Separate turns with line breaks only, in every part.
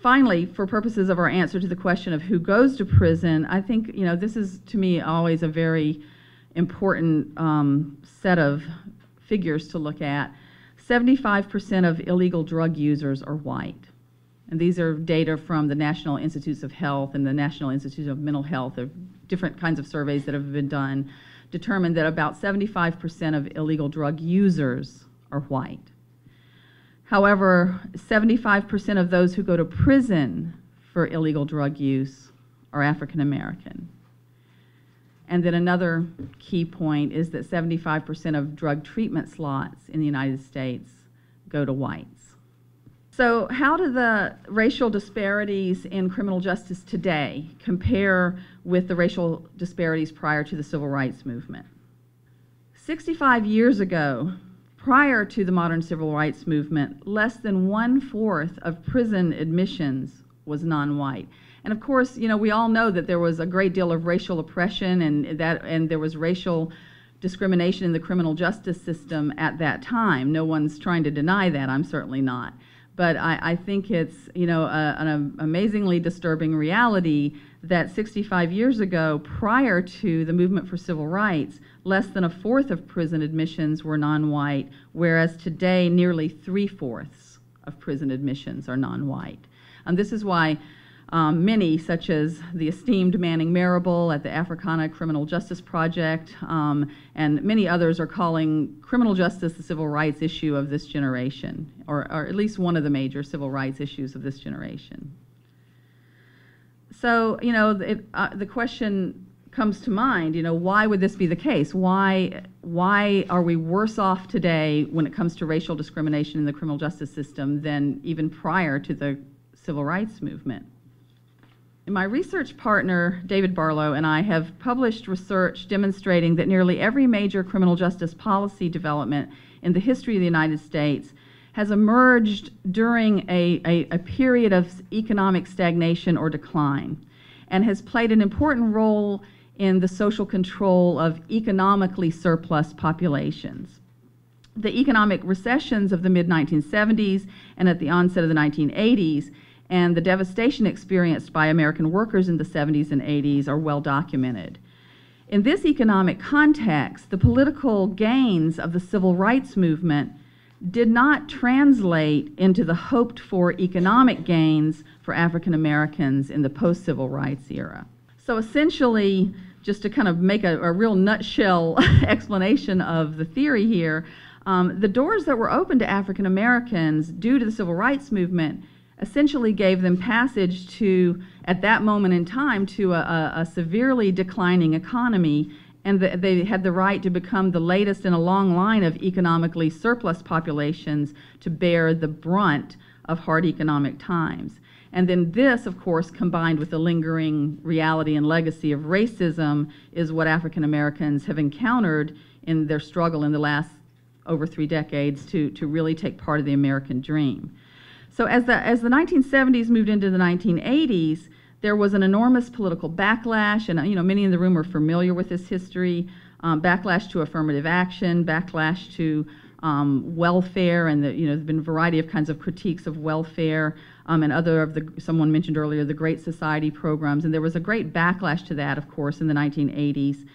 Finally, for purposes of our answer to the question of who goes to prison, I think, this is, to me, always a very important set of figures to look at. 75% of illegal drug users are white. And these are data from the National Institutes of Health and the National Institute of Mental Health, of different kinds of surveys that have been done, determined that about 75% of illegal drug users are white. However, 75% of those who go to prison for illegal drug use are African American. And then another key point is that 75% of drug treatment slots in the United States go to whites. So how do the racial disparities in criminal justice today compare with the racial disparities prior to the Civil Rights Movement? 65 years ago, prior to the modern Civil Rights Movement, less than 1/4 of prison admissions was non-white. And of course, we all know that there was a great deal of racial oppression and there was racial discrimination in the criminal justice system at that time. No one's trying to deny that. I'm certainly not. But I think it's, an amazingly disturbing reality that 65 years ago, prior to the movement for civil rights, less than 1/4 of prison admissions were non-white, whereas today nearly 3/4 of prison admissions are non-white. And this is why many, such as the esteemed Manning Marable at the Africana Criminal Justice Project, and many others are calling criminal justice the civil rights issue of this generation, or at least one of the major civil rights issues of this generation. So, the question comes to mind, why would this be the case? Why are we worse off today when it comes to racial discrimination in the criminal justice system than even prior to the civil rights movement? My research partner, David Barlow, and I have published research demonstrating that nearly every major criminal justice policy development in the history of the United States has emerged during a period of economic stagnation or decline, and has played an important role in the social control of economically surplus populations. The economic recessions of the mid-1970s and at the onset of the 1980s and the devastation experienced by American workers in the 70s and 80s are well documented. In this economic context, the political gains of the civil rights movement did not translate into the hoped-for economic gains for African Americans in the post-civil rights era. So essentially, just to kind of make a real nutshell explanation of the theory here, the doors that were open to African Americans due to the civil rights movement essentially gave them passage to, at that moment in time, to a severely declining economy, and they had the right to become the latest in a long line of economically surplus populations to bear the brunt of hard economic times. And then this, of course, combined with the lingering reality and legacy of racism, is what African Americans have encountered in their struggle in the last over 3 decades to really take part of the American dream. So as the 1970s moved into the 1980s, there was an enormous political backlash, and many in the room are familiar with this history, backlash to affirmative action, backlash to welfare, and there's been a variety of kinds of critiques of welfare, and other of someone mentioned earlier, the Great Society programs, and there was a great backlash to that, of course, in the 1980s.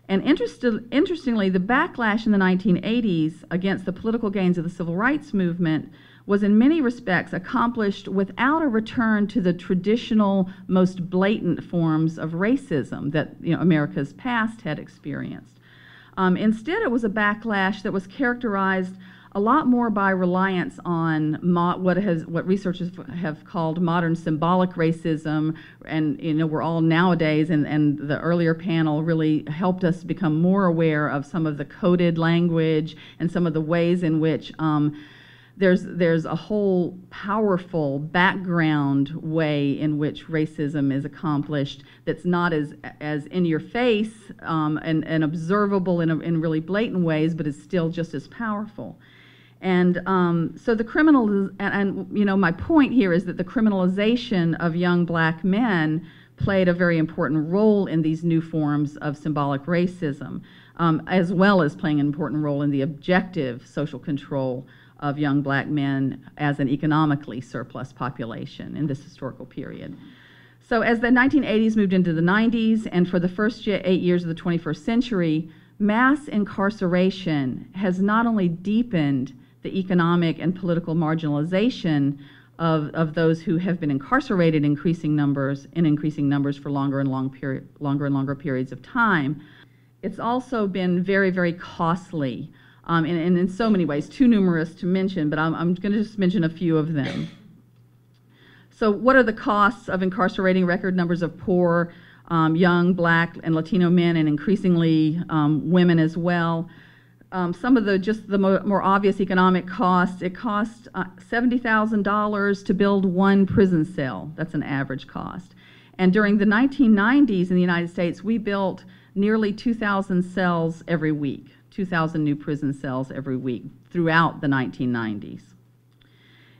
And interestingly, the backlash in the 1980s against the political gains of the civil rights movement was in many respects accomplished without a return to the traditional, most blatant forms of racism that America's past had experienced. Instead, it was a backlash that was characterized a lot more by reliance on what researchers have called modern symbolic racism, and we're all nowadays, and the earlier panel really helped us become more aware of some of the coded language and some of the ways in which there's a whole powerful background way in which racism is accomplished that's not as in your face and observable in really blatant ways, but is still just as powerful. And so the my point here is that the criminalization of young black men played a very important role in these new forms of symbolic racism, as well as playing an important role in the objective social control of young black men as an economically surplus population in this historical period. So as the 1980s moved into the 90s, and for the first 8 years of the 21st century, mass incarceration has not only deepened the economic and political marginalization of those who have been incarcerated in increasing numbers for longer and longer periods of time. It's also been very, very costly, and in so many ways, too numerous to mention, but I'm going to just mention a few of them. So what are the costs of incarcerating record numbers of poor, young, black, and Latino men, and increasingly women as well? Some of the more obvious economic costs, it costs $70,000 to build one prison cell. That's an average cost. And during the 1990s in the United States, we built nearly 2,000 cells every week, 2,000 new prison cells every week throughout the 1990s.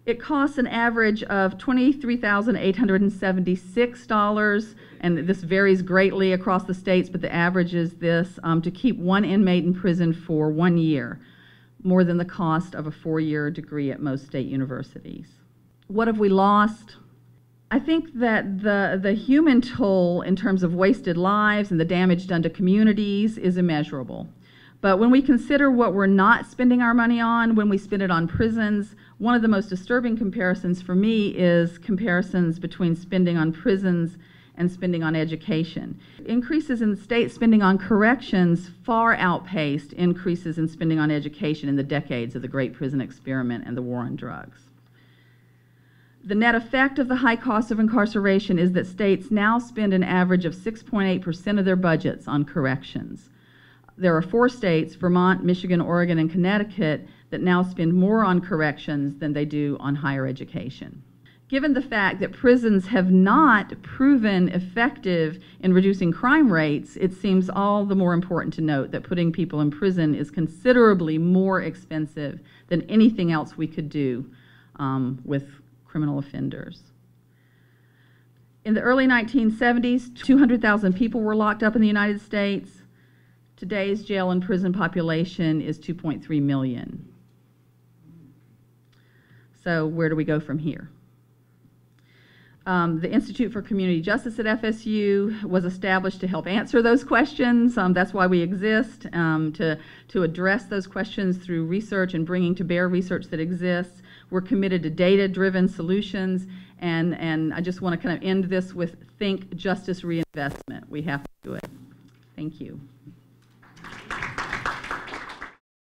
It costs an average of $23,876, and this varies greatly across the states, but the average is this, to keep one inmate in prison for 1 year, more than the cost of a 4-year degree at most state universities. What have we lost? I think that the human toll in terms of wasted lives and the damage done to communities is immeasurable. But when we consider what we're not spending our money on, when we spend it on prisons, one of the most disturbing comparisons for me is comparisons between spending on prisons and spending on education. Increases in state spending on corrections far outpaced increases in spending on education in the decades of the Great Prison Experiment and the war on drugs. The net effect of the high cost of incarceration is that states now spend an average of 6.8% of their budgets on corrections. There are 4 states, Vermont, Michigan, Oregon, and Connecticut, that now spend more on corrections than they do on higher education. Given the fact that prisons have not proven effective in reducing crime rates, it seems all the more important to note that putting people in prison is considerably more expensive than anything else we could do with criminal offenders. In the early 1970s, 200,000 people were locked up in the United States. Today's jail and prison population is 2.3 million. So where do we go from here? The Institute for Community Justice at FSU was established to help answer those questions. That's why we exist, to address those questions through research and bringing to bear research that exists. We're committed to data-driven solutions, and I just want to kind of end this with think justice reinvestment. We have to do it. Thank you.